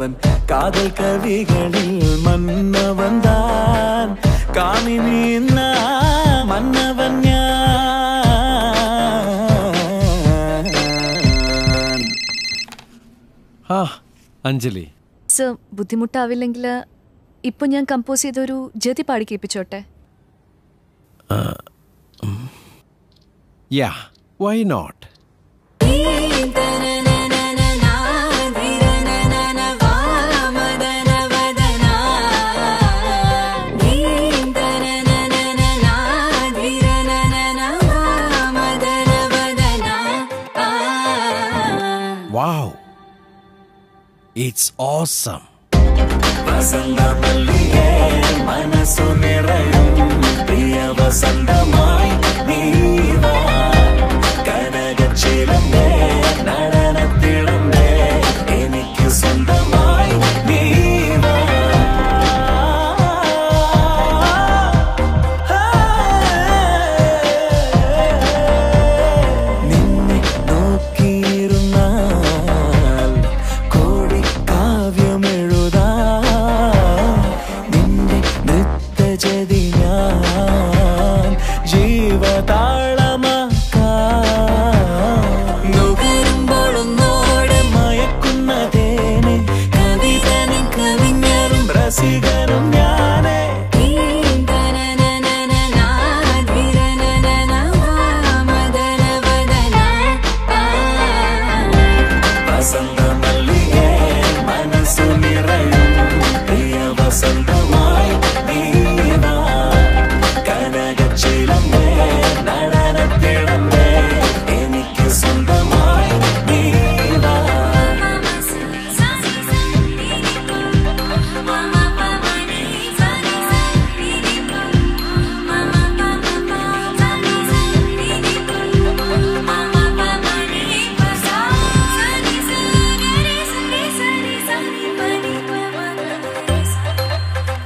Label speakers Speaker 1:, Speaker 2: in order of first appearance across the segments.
Speaker 1: வந்தவன் காதல் கவிகளில் மன்னவன் தான் காமினி மன்னவன்
Speaker 2: അഞ്ജലി
Speaker 3: സർ ബുദ്ധിമുട്ടാവില്ലെങ്കിൽ ഇപ്പൊ ഞാൻ കമ്പോസ് ചെയ്തൊരു ജതി പാടി കേൾപ്പിച്ചോട്ടെ?
Speaker 2: Yeah why not. Wow, it's awesome.
Speaker 1: വസന്തമല്ലിയേ മനസ്സു നിറയും പ്രിയ വസന്തമായി നീവാ കനകച്ചിലമ്പേ നടനത്തിളമ്പേ എനിക്ക് സ്വന്തമായി നീവാ നിന്നെ നോക്കിയിരുന്നാൽ കോടി കാവ്യമെഴുതാ നിന്റെ നൃത്തജതി ഞാൻ ജീവതാളമാക്കാം നുകരുമ്പോഴൊന്നോടെ മയക്കുന്നതേനെ കവിതനും കവിஞரும் രസികനും ഞാനേ വസന്തമല്ലിയേ മനസ്സു നിറയും പ്രിയ വസന്തമായി നീവാ കനകച്ചിലമ്പേ നടനത്തിളമ്പേ എനിക്ക് സ്വന്തമായി നീവാ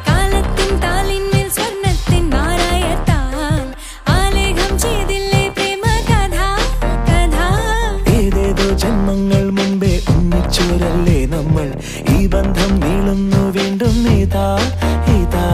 Speaker 4: കാലത്തിൻ താളിന്മേൽ സ്വർണ്ണത്തിൻ മാറായത്താൽ ആലേഖം ചെയ്തില്ലേ പ്രേമ കഥ കഥ
Speaker 1: ഏതേതോ ജന്മങ്ങൾ മുമ്പേ ഒന്നിച്ചോരല്ലേ നമ്മൾ ഈ ബന്ധം നീളുന്നു വീണ്ടും ഇതാ ഇതാ